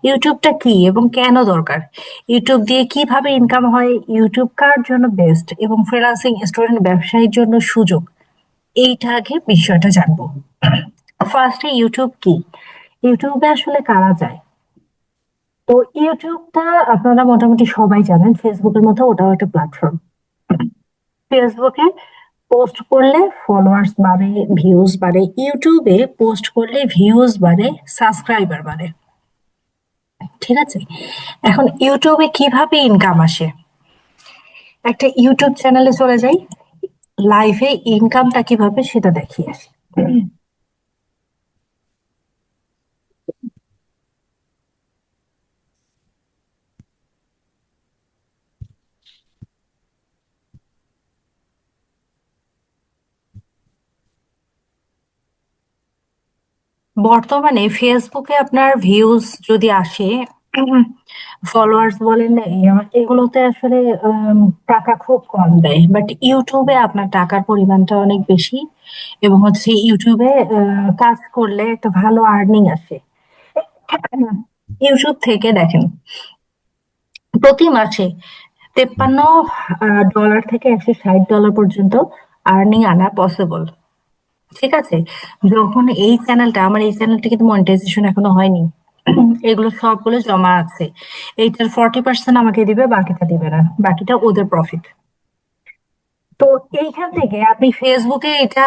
ইউটিউবটা কি এবং কেন দরকার, ইউটিউব দিয়ে কিভাবে ইনকাম হয়, ইউটিউব কার জন্য বেস্ট এবং ফ্রিল্যান্সিং স্টুডেন্ট ব্যবসায়ীর জন্য সুযোগ, এইটা আগে বিষয়টা জানবো। ফার্স্টে ইউটিউব কি, ইউটিউবে আসলে কারা যায়। তো ইউটিউবটা আপনারা মোটামুটি সবাই জানেন, ফেসবুকের মতো ওটাও একটা প্ল্যাটফর্ম। ফেসবুকে পোস্ট করলে ফলোয়ার্স বাড়ে, ভিউজ বাড়ে। ইউটিউবে পোস্ট করলে ভিউজ বাড়ে, সাবস্ক্রাইবার বাড়ে। ঠিক আছে, এখন ইউটিউবে কিভাবে ইনকাম আসে, একটা ইউটিউব চ্যানেলে চলে যাই, লাইভে ইনকামটা কিভাবে সেটা দেখিয়ে আসি। বর্তমানে ফেসবুকে আপনার ভিউজ যদি আসে, ফলোয়ার্স বলেন, এগুলোতে আসলে টাকা খুব কম দেয়, বাট ইউটিউবে আপনার টাকার পরিমাণটা অনেক বেশি এবং হচ্ছে ইউটিউবে কাজ করলে একটা ভালো আর্নিং আসে। ইউটিউব থেকে দেখেন, প্রতি মাসে 53 ডলার থেকে $160 পর্যন্ত আর্নিং আনা পসিবল। ঠিক আছে, যখন এই চ্যানেলটা কিন্তু মনিটাইজেশন এখনো হয়নি, এগুলো সবগুলো জমা আছে। এইটার 40% আমাকে দিবে, বাকিটা দিবে না, বাকিটা ওদের প্রফিট। তো এইখান থেকে আপনি ফেসবুকে এটা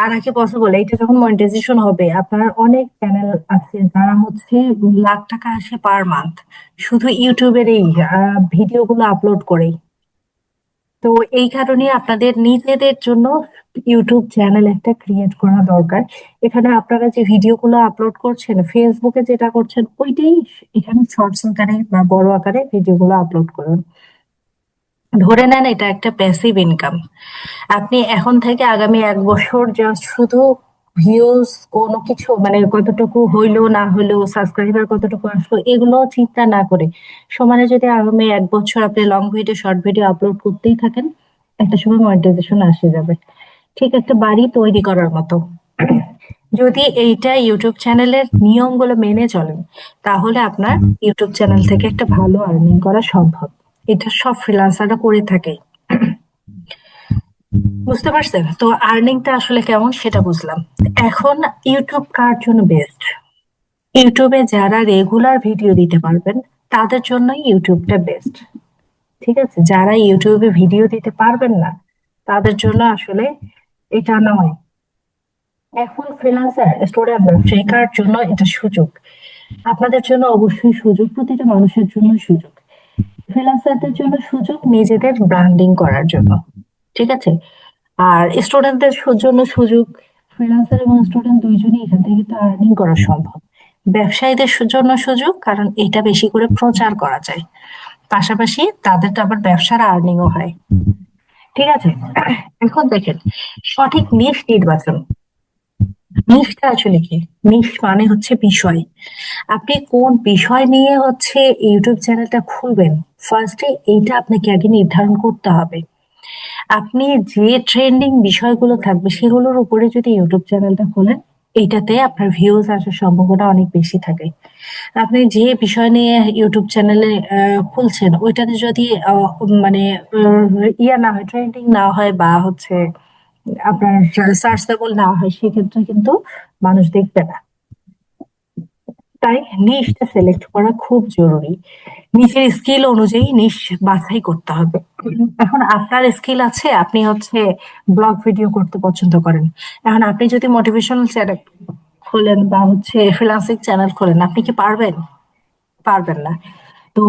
আনা কি পসিবল, এটা যখন মনিটাইজেশন হবে, আপনার অনেক চ্যানেল আছে যারা হচ্ছে লাখ টাকা আসে পার মান্থ, শুধু ইউটিউবের এই ভিডিওগুলো আপলোড করে। তো এই কারণে আপনাদের নিজেদের জন্য ইউটিউব চ্যানেল একটা ক্রিয়েট করা দরকার। এখানে আপনারা যে ভিডিওগুলো আপলোড করছেন, ফেসবুকে যেটা করছেন ওইটাই এখানে শর্টস আকারে বা বড় আকারে ভিডিওগুলো আপলোড করুন। ধরে নেন এটা একটা প্যাসিভ ইনকাম। আপনি এখন থেকে আগামী 1 বছর জাস্ট শুধু ভিউজ, কোনো কিছু মানে কতটুকু হইলো না হইলো, সাবস্ক্রাইবার কতটুকু আসলো, এগুলো চিন্তা না করে সমানে যদি আগামী 1 বছর আপনি long video, short video upload করতেই থাকেন, একটা সময় মনিটাইজেশন আসে যাবে। ঠিক একটা বাড়ি তৈরি করার মতো। যদি এইটা ইউটিউব চ্যানেলের নিয়মগুলো মেনে চলেন, তাহলে আপনার ইউটিউব চ্যানেল থেকে একটা ভালো আর্নিং করা সম্ভব। এটা সব ফ্রিল্যান্সাররা করে থাকে। বুঝতে পারছেন তো, আর্নিংটা আসলে কেমন সেটা বুঝলাম। এখন ইউটিউব কার জন্য বেস্ট, ইউটিউবে যারা রেগুলার ভিডিও দিতে পারবেন তাদের জন্যই ইউটিউবটা বেস্ট। ঠিক আছে, যারা ইউটিউবে ভিডিও দিতে পারবেন না তাদের জন্য আসলে এটা নয়। এখন ফ্রিল্যান্সার স্টুডেন্ট ব্যবসায়িকার জন্য এটা সুযোগ, আপনাদের জন্য অবশ্যই সুযোগ, প্রতিটা মানুষের জন্য সুযোগ। ফ্রিল্যান্সারদের জন্য সুযোগ নিজেদের ব্র্যান্ডিং করার জন্য। ঠিক আছে, আর স্টুডেন্টদের জন্য সুযোগ, ফ্রিল্যান্সার এবং স্টুডেন্ট দুইজনই এখান থেকে তো আর্নিং করা সম্ভব। ব্যবসায়ীদের জন্য সুযোগ, কারণ এটা বেশি করে প্রচার করা যায়, পাশাপাশি তাদের তো আবার ব্যবসার আর্নিংও হয়। ঠিক আছে, এখন দেখেন সঠিক নিশ নির্বাচন। নিশটা আসলে কি, নিশ মানে হচ্ছে বিষয়। আপনি কোন বিষয় নিয়ে হচ্ছে ইউটিউব চ্যানেলটা খুলবেন, ফার্স্টে এইটা আপনাকে আগে নির্ধারণ করতে হবে। আপনি যে ট্রেন্ডিং বিষয়গুলো থাকবে সেগুলোর উপরে যদি ইউটিউব চ্যানেলটা খোলেন, এইটাতে আপনার ভিউজ আসার সম্ভাবনা অনেক বেশি থাকে। আপনি যে বিষয় নিয়ে ইউটিউব চ্যানেলে খুলছেন ওইটাতে যদি মানে ইয়া না হয়, ট্রেন্ডিং না হয় বা হচ্ছে আপনার সার্চেবল না হয়, সেক্ষেত্রে কিন্তু মানুষ দেখবে না। তাই নিশটা সিলেক্ট করা খুব জরুরি। নিজের স্কিল অনুযায়ী নিশ বাছাই করতে হবে। এখন আপনার স্কিল আছে, আপনি হচ্ছে ব্লগ ভিডিও করতে পছন্দ করেন, এখন আপনি যদি মোটিভেশনাল চ্যানেল খোলেন বা হচ্ছে ফ্রিল্যান্সিং চ্যানেল খোলেন, আপনি কি পারবেন? পারবেন না। তো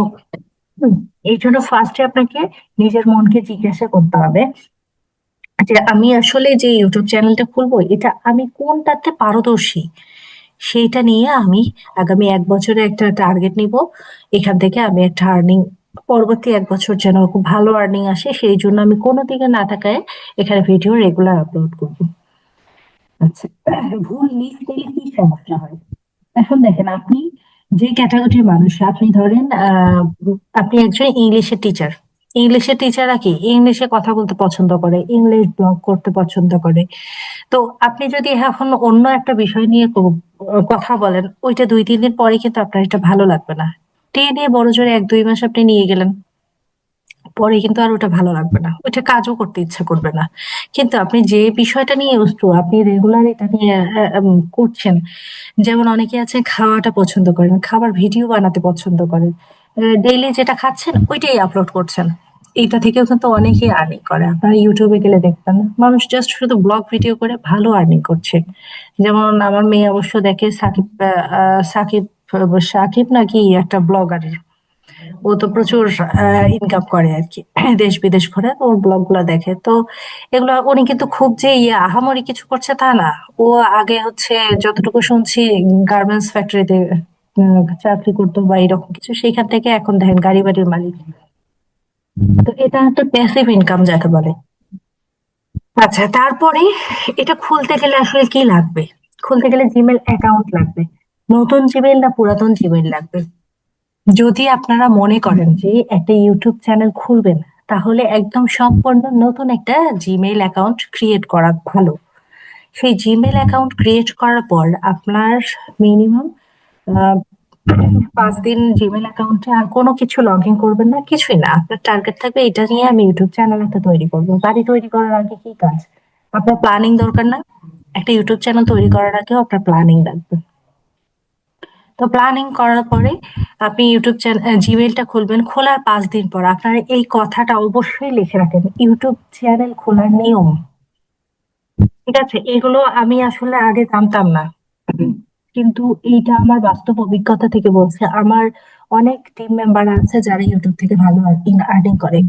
এই জন্য ফার্স্টে আপনাকে নিজের মনকে জিজ্ঞাসা করতে হবে যে আমি আসলে যে ইউটিউব চ্যানেলটা খুলবো, এটা আমি কোনটাতে পারদর্শী, সেইটা নিয়ে আমি আগামী 1 বছরে একটা টার্গেট নিব। এখান থেকে আমি একটা আর্নিং, পরবর্তী 1 বছর যেন খুব ভালো আর্নিং আসে, সেই জন্য আমি কোনো দিকে না তাকায় এখানে ভিডিও রেগুলার আপলোড করবো। আচ্ছা, ভুল লিঙ্ক দিলে কি সমস্যা হয়? এখন দেখেন, আপনি যে ক্যাটাগরির মানুষ, আপনি ধরেন আপনি একজন ইংলিশের টিচার। ইংলিশের টিচাররা কি ইংলিশে কথা বলতে পছন্দ করে, ইংলিশ ব্লগ করতে পছন্দ করে। তো আপনি যদি এখন অন্য একটা বিষয় নিয়ে কথা বলেন, ওইটা ২-৩ দিন পরে কিন্তু আপনার এটা ভালো লাগবে না। টেনে বড়জোর ১-২ মাস আপনি নিয়ে গেলেন। পরে কিন্তু আর ওটা ভালো লাগবে না। ওইটা কাজও করতে ইচ্ছা করবে না। কিন্তু আপনি যে বিষয়টা নিয়ে আপনি রেগুলার এটা নিয়ে করছেন। যেমন অনেকে আছে খাওয়াটা পছন্দ করেন, খাবার ভিডিও বানাতে পছন্দ করেন। ডেইলি যেটা খাচ্ছেন ওইটাই আপলোড করছেন। এইটা থেকেও কিন্তু অনেকেই আর্নিং করে। আপনারা YouTube এ গেলে দেখবেন মানুষ জাস্ট শুধু ব্লগ ভিডিও করে ভালো আর্নিং করছে। যেমন আমার মেয়ে অবশ্য দেখে সাকিব সাকিব সাকিব নাকি একটা ব্লগার, ও তো প্রচুর ইনকাম করে আরকি। দেশ বিদেশ ঘুরে ওর ব্লগ গুলা দেখে। তো এগুলা উনি কিন্তু খুব যে আহামরি কিছু করছে তা না। ও আগে হচ্ছে যতটুকু শুনছি গার্মেন্টস ফ্যাক্টরিতে চাকরি করতো বা এরকম কিছু। সেইখান থেকে এখন দেখেন গাড়ি বাড়ির মালিক। তো এটা একটা প্যাসিভ ইনকাম যাকে বলে। আচ্ছা, তারপরে এটা খুলতে গেলে আসলে কি লাগবে? খুলতে গেলে জিমেইল অ্যাকাউন্ট লাগবে। নতুন জিমেইল না পুরাতন জিমেইল লাগবে? যদি আপনারা মনে করেন যে একটা ইউটিউব চ্যানেল খুলবেন, তাহলে একদম সম্পূর্ণ নতুন একটা জিমেইল অ্যাকাউন্ট ক্রিয়েট করা ভালো। সেই জিমেইল অ্যাকাউন্ট ক্রিয়েট করার পর আপনার মিনিমাম ৫ দিন জিমেইল অ্যাকাউন্টে আর কোনো কিছু লগ ইন করবেন না, কিছুই না। আপনার টার্গেট থাকবে এটা নিয়ে আমি ইউটিউব চ্যানেল একটা তৈরি করবো। বাড়ি তৈরি করার আগে কি কাজ? আপনার প্ল্যানিং দরকার না? একটা ইউটিউব চ্যানেল তৈরি করার আগেও আপনার প্ল্যানিং লাগবে। তো প্ল্যানিং করার পরে আপনি ইউটিউব জিমেইলটা খুলবেন। খোলার ৫ দিন পর আপনার এই কথাটা অবশ্যই লিখে রাখেন, ইউটিউব চ্যানেল খোলার নিয়ম। ঠিক আছে? এগুলো আমি আসলে আগে জানতাম না, কিন্তু এইটা আমার বাস্তব অভিজ্ঞতা থেকে বলছে। আমার অনেক টিম মেম্বার আছে যারা ইউটিউব থেকে ভালো আর্নিং করে।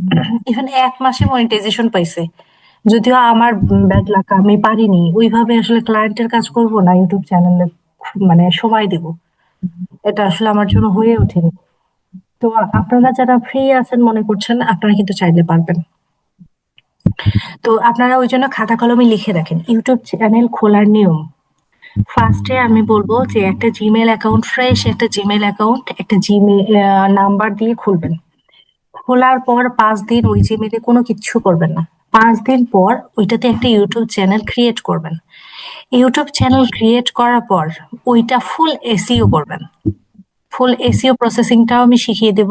এখানে ১ মাসে মনিটাইজেশন পাইছে। যদিও আমার ব্যাড লাক, আমি পারিনি ওইভাবে আসলে ক্লায়েন্টের কাজ করব না ইউটিউব চ্যানেলে মানে সময় দিব, এটা আসলে আমার জন্য হয়ে ওঠেনি। তো আপনারা যারা ফ্রি আছেন মনে করছেন, আপনারা কিন্তু চাইলে পারবেন। তো আপনারা ওই জন্য খাতা কলমে লিখে রাখেন ইউটিউব চ্যানেল খোলার নিয়ম। ফার্স্টে আমি বলবো যে একটা জিমেল অ্যাকাউন্ট, ফ্রেশ একটা জিমেল অ্যাকাউন্ট একটা জিমেল নাম্বার দিয়ে খুলবেন। খোলার পর ৫ দিন ওই জিমেলে কোনো কিচ্ছু করবেন না। ৫ দিন পর ওইটাতে একটা ইউটিউব চ্যানেল ক্রিয়েট করবেন। ইউটিউব চ্যানেল ক্রিয়েট করার পর ওইটা ফুল এসইও করবেন। ফুল এসইও প্রসেসিংটাও আমি শিখিয়ে দেব।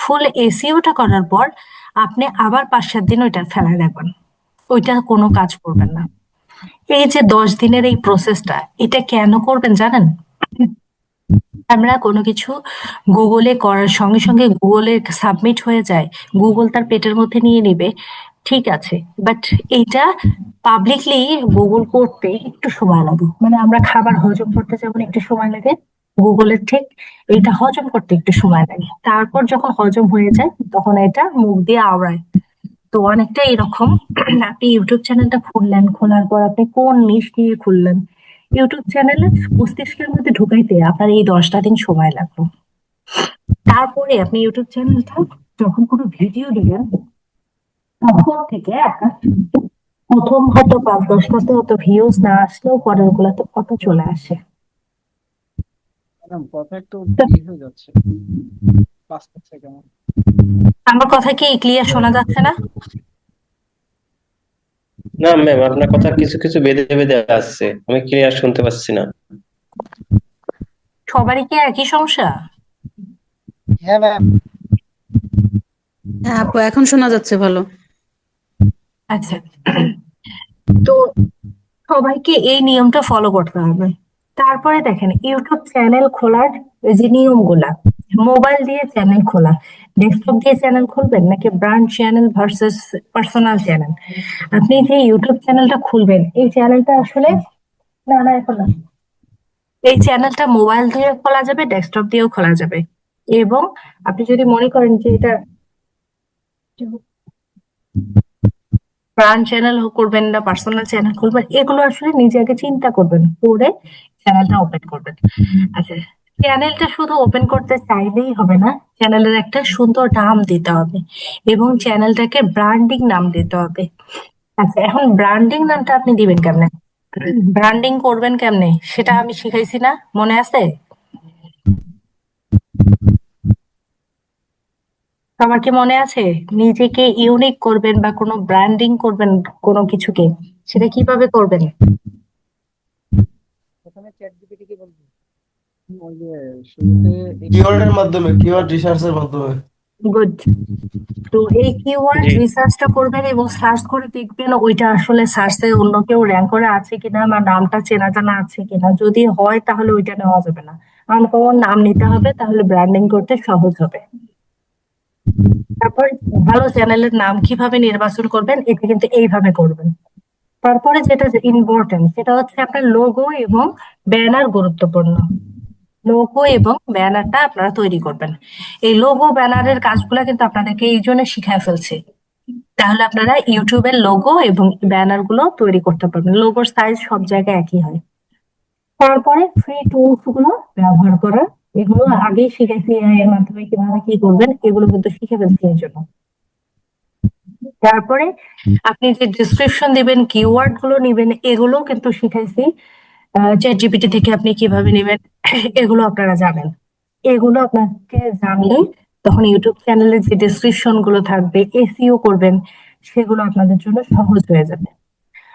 ফুল এসইওটা করার পর আপনি আবার ৫-৭ দিন ওইটা ফেলায় রাখবেন। ওইটা কোনো কাজ করবেন না। এই যে ১০ দিনের এই প্রসেসটা, এটা কেন করবেন জানেন? আমরা কোনো কিছু গুগলে করার সঙ্গে সঙ্গে গুগলে সাবমিট হয়ে যায়, গুগল তার পেটের মধ্যে নিয়ে নেবে, ঠিক আছে। বাট এইটা পাবলিকলি গুগল করতে একটু সময় লাগে। মানে আমরা খাবার হজম করতে যেমন একটু সময় লাগে, গুগলের ঠিক এইটা হজম করতে একটু সময় লাগে। তারপর যখন হজম হয়ে যায় তখন এটা মুখ দিয়ে আওড়ায়। তো অনেকটা এরকম। আপনি ইউটিউব চ্যানেলটা খুললেন, খোলার পর আপনি কোন নিশ নিয়ে খুললেন, ইউটিউব চ্যানেলে মস্তিষ্কের মধ্যে ঢুকাইতে আপনার এই ১০টা দিন সময় লাগলো। তারপরে আপনি ইউটিউব চ্যানেলটা যখন কোনো ভিডিও দিবেন, তখন থেকে আপনার প্রথম হয়তো ৫-১০টাতে অত ভিউজ না আসলেও পরের গুলাতে কত চলে আসে। ম্যাডাম কথা একটু তো হয়ে যাচ্ছে, পাঁচ পাচ্ছে কেমন? আমার কথা কি ক্লিয়ার শোনা যাচ্ছে না? না ম্যাম, আপনার কথা কিছু কিছু বেঁধে বেঁধে আসছে, আমি ক্লিয়ার শুনতে পাচ্ছি না। সবারই কি একই সমস্যা? হ্যাঁ ম্যাম। হ্যাঁ আপু, এখন শোনা যাচ্ছে ভালো। আচ্ছা, তো সবাইকে এই নিয়মটা ফলো করতে হবে। তারপরে দেখেন ইউটিউব চ্যানেল খোলার এই যে নিয়মগুলা, মোবাইল দিয়ে চ্যানেল খোলা, ডেস্কটপ দিয়ে চ্যানেল খুলবেন নাকি brand channel versus personal channel. আপনি যে ইউটিউব চ্যানেলটা খুলবেন এই চ্যানেলটা আসলে, না না এখন না, এই চ্যানেলটা মোবাইল দিয়ে খোলা যাবে, ডেস্কটপ দিয়েও খোলা যাবে। এবং আপনি যদি মনে করেন যে এটা ব্র্যান্ড চ্যানেল করবেন না পার্সোনাল চ্যানেল খুলবেন, এগুলো আসলে নিজে আগে চিন্তা করবেন, করে চ্যানেলটা ওপেন করবেন। আচ্ছা, চ্যানেলটা শুধু ওপেন করতে চাইলেই হবে না, চ্যানেলের একটা সুন্দর নাম দিতে হবে এবং চ্যানেলটাকে ব্র্যান্ডিং নাম দিতে হবে। আচ্ছা, এখন ব্র্যান্ডিং নামটা আপনি দিবেন কেমনে, ব্র্যান্ডিং করবেন কেমনে সেটা আমি শিখাইছি না, মনে আছে? আমার কি মনে আছে? নিজেকে ইউনিক করবেন বা কোনো ব্র্যান্ডিং করবেন কোনো কিছুকে, সেটা কিভাবে করবেন? প্রথমে চ্যাট জিপিটি কি বলবো? ওই যে শুরুতে কিওয়ার্ডের মাধ্যমে, কিওয়ার্ড রিসার্চের মাধ্যমে। গুড। তো এই কিওয়ার্ড জি রিসার্চটা করবেন এবং সার্চ করে দেখবেন ওইটা আসলে সার্চে অন্য কেউ র্যাঙ্ক করে আছে কিনা বা নামটা চেনা জানা আছে কিনা। যদি হয় তাহলে ওইটা নেওয়া যাবে না, আনকমন নাম নিতে হবে, তাহলে ব্র্যান্ডিং করতে সহজ হবে। তারপর ভালো চ্যানেলের নাম কিভাবে নির্বাচন করবেন, এটা কিন্তু এইভাবে করবেন। তারপরে যেটা ইম্পর্টেন্ট সেটা হচ্ছে আপনার লোগো এবং ব্যানার গুরুত্বপূর্ণ। লোগো এবং ব্যানারটা আপনারা তৈরি করবেন। এই লোগো ব্যানারের কাজগুলো কিন্তু আপনাদেরকে এই জন্য শিখায় ফেলছি, তাহলে আপনারা ইউটিউবের লোগো এবং ব্যানার গুলো তৈরি করতে পারবেন। লোগোর সাইজ সব জায়গায় একই হয়। তারপরে ফ্রি টুলস গুলো ব্যবহার করা, এগুলো আগেই শিখেছি এআই এর মাধ্যমে কিভাবে কি করবেন, এগুলো কিন্তু শিখে ফেলছি এই জন্য। তারপরে আপনি যে ডিসক্রিপশন দিবেন, কিওয়ার্ড গুলো নিবেন, এগুলো কিন্তু শিখাইছি। চ্যাট জিপিটি থেকে আপনি কিভাবে নেবেন এগুলো আপনারা জানেন। এগুলো আপনাকে জানলে তখন ইউটিউব চ্যানেলের যে ডেসক্রিপশন গুলো থাকবে, এসইও করবেন, সেগুলো আপনাদের জন্য সহজ হয়ে যাবে।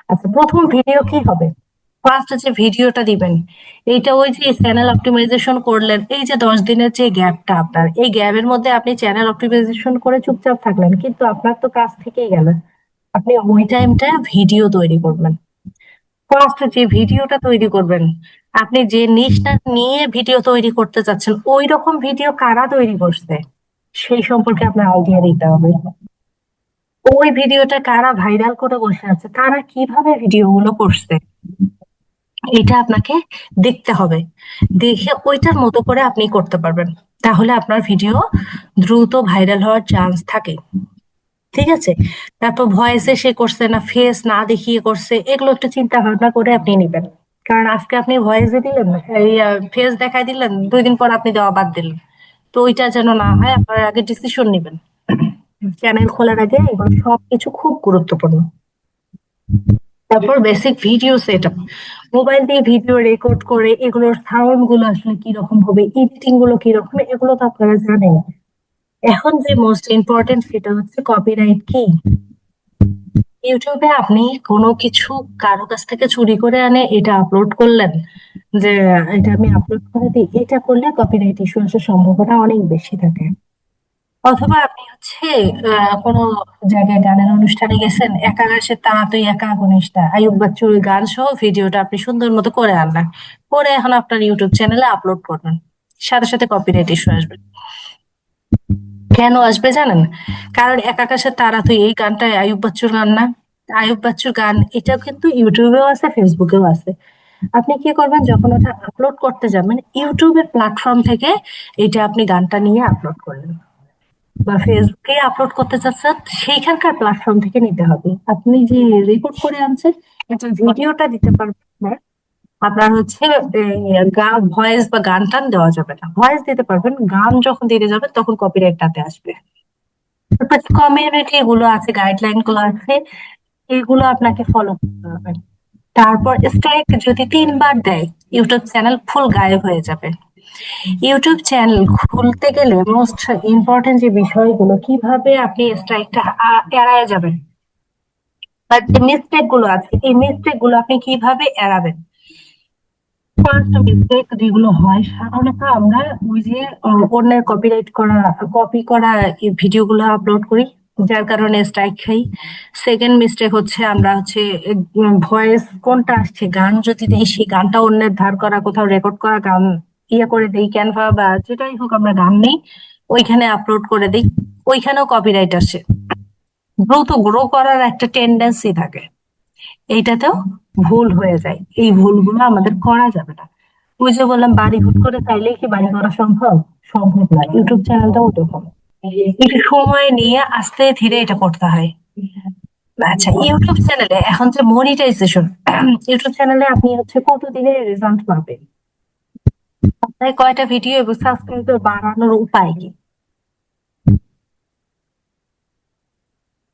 আচ্ছা, প্রথম ভিডিও কি হবে? ফার্স্ট যে ভিডিওটা দিবেন, এইটা ওই যে চ্যানেল অপটিমাইজেশন করলেন, এই যে 10 দিনের যে গ্যাপটা আপনার, এই গ্যাপের মধ্যে আপনি চ্যানেল অপটিমাইজেশন করে চুপচাপ থাকলেন, কিন্তু আপনার তো কাজ থেকেই গেল। আপনি ওই টাইমটা ভিডিও তৈরি করবেন। ফার্স্ট যে ভিডিওটা তৈরি করবেন, আপনি যে নিশটা নিয়ে ভিডিও তৈরি করতে চাচ্ছেন, ওই রকম ভিডিও কারা তৈরি করছে সেই সম্পর্কে আপনার আইডিয়া দিতে হবে। ওই ভিডিওটা কারা ভাইরাল করে বসে আছে, তারা কিভাবে ভিডিও গুলো করছে, এটা আপনাকে দেখতে হবে। দেখে ওইটার মতো করে আপনি করতে পারবেন, তাহলে আপনার ভিডিও দ্রুত ভাইরাল হওয়ার চান্স থাকে। ঠিক আছে? তারপর ভয়েসে সে করছে না ফেস না দেখিয়ে করছে, এগুলো একটু চিন্তা ভাবনা করে আপনি নিবেন। কারণ আজকে আপনি ভয়েসে দিলেন, এই ফেস দেখাই দিলেন, 2 দিন পর আপনি দেওয়া বাদ দিলেন। তো ওইটা যেন না হয়, আপনার আগে ডিসিশন নিবেন। চ্যানেল খোলার আগে এগুলো সবকিছু খুব গুরুত্বপূর্ণ। তারপর বেসিক ভিডিও সেটআপ, মোবাইল দিয়ে ভিডিও রেকর্ড করে এগুলোর সাউন্ড গুলো আসলে কিরকম হবে, এডিটিং গুলো কিরকম, এগুলো তো আপনারা জানেন। এখন যে মোস্ট ইম্পর্টেন্ট সেটা হচ্ছে কপিরাইট কি। ইউটিউবে আপনি কোনো কিছু কারো কাছ থেকে চুরি করে আনে এটা আপলোড করলেন, যে এটা আমি আপলোড করে দিই, এটা করলে কপিরাইট ইস্যু আসার সম্ভাবনা অনেক বেশি থাকে। অথবা আপনি হচ্ছে কোনো জায়গায় গানের অনুষ্ঠানে গেছেন, একা গাছের তারা তুই একা আগুনিস না, আইয়ুব বাচ্চুর গান সহ ভিডিওটা আপনি সুন্দর মতো করে আনলেন, করে এখন আপনার ইউটিউব চ্যানেলে আপলোড করবেন, সাথে সাথে কপিরাইট ইস্যু আসবে। কেন আসবে জানেন? কারণ এক আকাশের তারা তুই এই গানটা আইয়ুব বাচ্চুর গান না? আইয়ুব বাচ্চুর গান এটা কিন্তু ইউটিউবেও আছে, ফেসবুকেও আছে। আপনি কি করবেন, যখন ওটা আপলোড করতে যাবেন ইউটিউবের প্ল্যাটফর্ম থেকে, এটা আপনি গানটা নিয়ে আপলোড করলেন, বা ফেসবুকে আপলোড করতে চাচ্ছেন সেইখানকার প্ল্যাটফর্ম থেকে নিতে হবে। আপনি যে রেকর্ড করে আনছেন এটা ভিডিওটা দিতে পারবেন না, আপনার হচ্ছে গান ভয়েস বা গান টান দেওয়া যাবে না। ভয়েস দিতে পারবেন, গান যখন দিতে যাবেন তখন কপিরাইটটাতে আসবে। তারপর যে কমিউনিটি গুলো আছে, গাইডলাইন গুলো আছে, এগুলো আপনাকে ফলো করতে হবে। তারপর স্ট্রাইক যদি 3 বার দেয়, ইউটিউব চ্যানেল ফুল গায়েব হয়ে যাবে। ইউটিউব চ্যানেল খুলতে গেলে মোস্ট ইম্পর্টেন্ট যে বিষয়গুলো, কিভাবে আপনি স্ট্রাইকটা এড়ায় যাবেন, বা যে মিস্টেক গুলো আছে এই মিস্টেক গুলো আপনি কিভাবে এড়াবেন। ফার্স্ট মিস্টেক যেগুলো হয় সাধারণত, আমরা ওই যে অন্যের কপি করা ভিডিও গুলো আপলোড করি, যার কারণে স্ট্রাইক খাই। সেকেন্ড মিস্টেক হচ্ছে আমরা হচ্ছে ভয়েস কোনটা আসছে, গান যদি দেই সেই গানটা অন্যের ধার করা কোথাও রেকর্ড করা গান ইয়ে করে দেই, ক্যানভা বা যেটাই হোক আমরা গান নেই, ওইখানে আপলোড করে দিই, ওইখানেও কপিরাইট আসে। দ্রুত গ্রো করার একটা টেন্ডেন্সি থাকে, এইটাতেও ভুল হয়ে যায়। এই ভুলগুলো আমাদের করা যাবে না। ওই যে বললাম, বাড়ি হুট করে চাইলেই কি বাড়ি করা সম্ভব? সম্ভব না। ইউটিউব চ্যানেলটাও ওরকম, একটু সময় নিয়ে আস্তে ধীরে এটা করতে হয়। আচ্ছা, ইউটিউব চ্যানেলে এখন যে মনিটাইজেশন, ইউটিউব চ্যানেলে আপনি হচ্ছে কতদিনের রেজাল্ট পাবেন, আপনার কয়টা ভিডিও এবং সাবস্ক্রাইবার বাড়ানোর উপায় কি।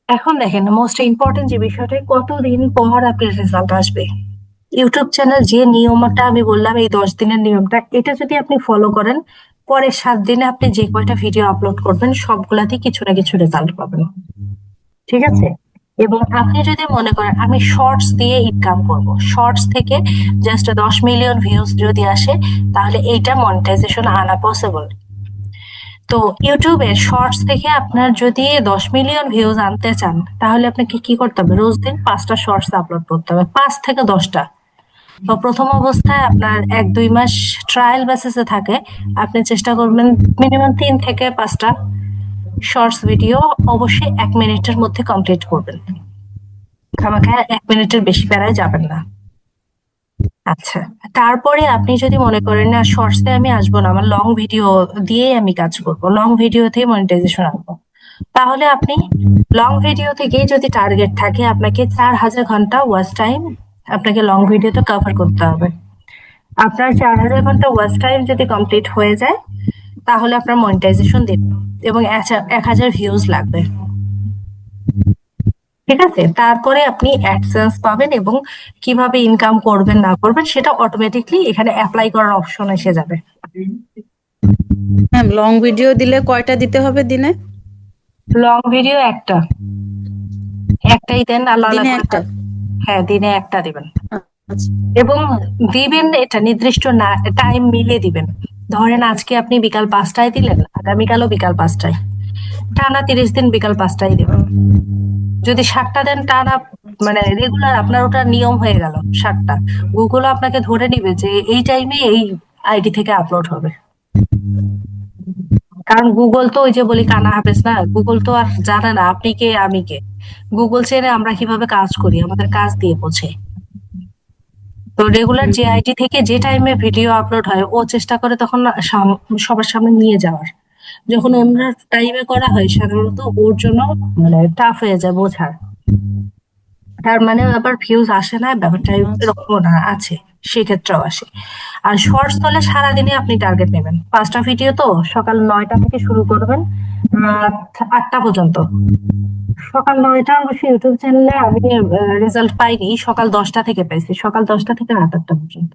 এখন দেখেন, মোস্ট ইম্পর্টেন্ট যে বিষয়টা, কতদিন পর আপনার রেজাল্ট আসবে। ইউটিউব চ্যানেল যে নিয়মটা আমি বললাম, এই 10 দিনের নিয়মটা, এটা যদি আপনি ফলো করেন, পরের 7 দিনে আপনি যে কয়টা ভিডিও আপলোড করবেন সবগুলাতেই কিছু না কিছু রেজাল্ট পাবেন। ঠিক আছে? এবং আপনি যদি মনে করেন আমি শর্টস দিয়ে ইনকাম করব, শর্টস থেকে জাস্ট 10 মিলিয়ন ভিউজ যদি আসে, তাহলে এইটা মনিটাইজেশন আনা পসিবল। তো ইউটিউবে শর্টস থেকে আপনার যদি 10 মিলিয়ন ভিউজ আনতে চান, তাহলে আপনাকে কি করতে হবে? রোজ দিন 5টা শর্টস আপলোড করতে হবে, 5 থেকে 10টা। তো প্রথম অবস্থায় আপনার 1-2 মাস ট্রায়াল বেসিসে থাকে, আপনি চেষ্টা করবেন মিনিমাম 3 থেকে 5টা শর্টস ভিডিও অবশ্যই 1 মিনিটের মধ্যে কমপ্লিট করবেন। খামাখা 1 মিনিটের বেশি বেড়ায় যাবেন না। আচ্ছা, তারপরে আপনি যদি মনে করেন না শর্টসে আমি আসবো না, আমার লং ভিডিও দিয়েই আমি কাজ করব, লং ভিডিও থেকে মনিটাইজেশন আনবো, তাহলে আপনি লং ভিডিও থেকেই যদি টার্গেট থাকে, আপনাকে 4000 ঘন্টা ওয়াচ টাইম আপনাকে লং ভিডিওতে কভার করতে হবে। আপনার 4000 ঘন্টা ওয়াচ টাইম যদি কমপ্লিট হয়ে যায়, তাহলে আপনার মনিটাইজেশন দিবে এবং 1000 ভিউজ লাগবে। ঠিক আছে, তারপরে আপনি অ্যাডসেন্স পাবেন এবং কিভাবে ইনকাম করবেন না করবেন সেটা অটোমেটিকলি এখানে অ্যাপ্লাই করার অপশন এসে যাবে। হ্যাঁ, লং ভিডিও দিলে কয়টা দিতে হবে দিনে? লং ভিডিও একটাই দেন, আল্লাহ দিনে আল্লাহ করে একটা? হ্যাঁ, দিনে একটা দিবেন আচ্ছা। এবং দিবেন এটা নির্দিষ্ট না, টাইম মিলিয়ে দিবেন। ধরেন আজকে আপনি বিকাল 5টায় দিলেন, আগামীকালও বিকাল 5টায়, টানা 30 দিন বিকাল 5টায় দিবেন। যদি 7টা দেন টানা, মানে রেগুলার, আপনার ওটা নিয়ম হয়ে গেল 7টা, গুগল আপনাকে ধরে নিবে যে এই টাইমে এই আইডি থেকে আপলোড হবে। কারণ গুগল তো ওই যে বলি কানা হাফেজ না, গুগল তো আর জানে না আপনি কে আমি কে, গুগল চেনে আমরা কিভাবে কাজ করি, আমাদের কাজ দিয়ে বোঝে। তো রেগুলার যে আইডি থেকে যে টাইমে ভিডিও আপলোড হয়, ও চেষ্টা করে তখন সবার সামনে নিয়ে যাওয়ার। যখন অন্য টাইমে করা হয়, সাধারণত ওর জন্য মানে টাফ হয়ে যায় বোঝার। তার মানে আবার ভিউজ আসে না, ব্যাপারটা এরকমও না, আছে, সেক্ষেত্রেও আসে। আর শর্টস হলে সারাদিনে আপনি টার্গেট নেবেন, 5টা ভিডিও তো সকাল 9টা থেকে শুরু করবেন রাত 8টা পর্যন্ত। সকাল 9টা অবশ্যই ইউটিউব চ্যানেলে আমি রেজাল্ট পাইনি, সকাল 10টা থেকে পাইছি, সকাল 10টা থেকে রাত 8টা পর্যন্ত।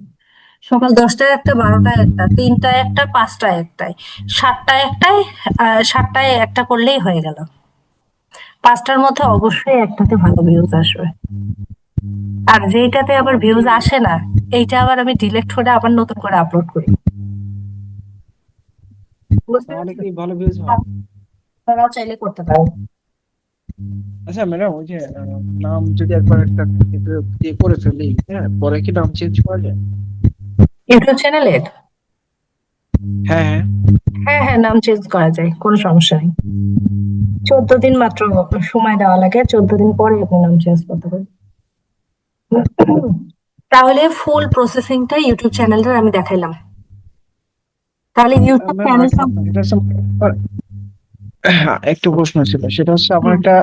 সকাল 10টায় একটা, 12টায় একটা, 3টায় একটা, 5টায় একটায়, 7টায় একটায়, 7টায় একটা করলেই হয়ে গেল। 5টার মধ্যে অবশ্যই একটাতে ভালো ভিউজ আসবে। আর যেইটাতে আবার ভিউজ আসে না, এইটা আবার আমি ডিলেট করে আবার নতুন করে আপলোড করি। বুঝতে তাহলে পারছেন? কি ভালো ভিউজ হয়? আপনারাও চাইলে করতে পারেন। আচ্ছা ম্যাডাম, ওই যে নাম যদি একবার একটা দিয়ে করে ফেলি, হ্যাঁ, পরে কি নাম চেঞ্জ করা যায়? ইউটিউব চ্যানেলের হ্যাঁ হ্যাঁ। হ্যাঁ হ্যাঁ, নাম চেঞ্জ করা যায়, কোনো সমস্যা নেই। 14 দিন মাত্র সময় দেওয়া লাগে, 14 দিন পরে আপনি নাম চেঞ্জ করতে পারেন। তাহলে ফুল প্রসেসিংটা ইউটিউব চ্যানেলটার আমি দেখাইলাম। তাহলে ইউটিউব ম্যাম চ্যানেল এটা হ্যাঁ, একটু প্রশ্ন ছিল, সেটা হচ্ছে আমার একটা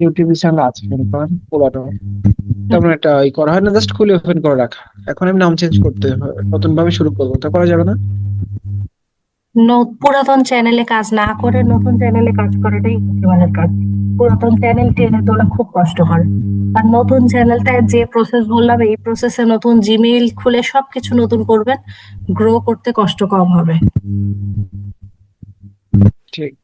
ইউটিউব চ্যানেল আছে মনে করেন পুরানো, তেমন একটা করা হয় না, জাস্ট খুলে ওপেন করে রাখা। এখন আমি নাম চেঞ্জ করতে হয়, নতুন ভাবে শুরু করবো, তা করা যাবে না? পুরাতন চ্যানেলে কাজ না করে নতুন চ্যানেলে কাজ করাটাই বুদ্ধিমানের কাজ। পুরাতন চ্যানেল টেনে তোলা খুব কষ্টকর। আর নতুন চ্যানেলটা যে প্রসেস বললাম, এই প্রসেসে নতুন জিমেইল খুলে সবকিছু নতুন করবেন, গ্রো করতে কষ্ট কম হবে। ঠিক।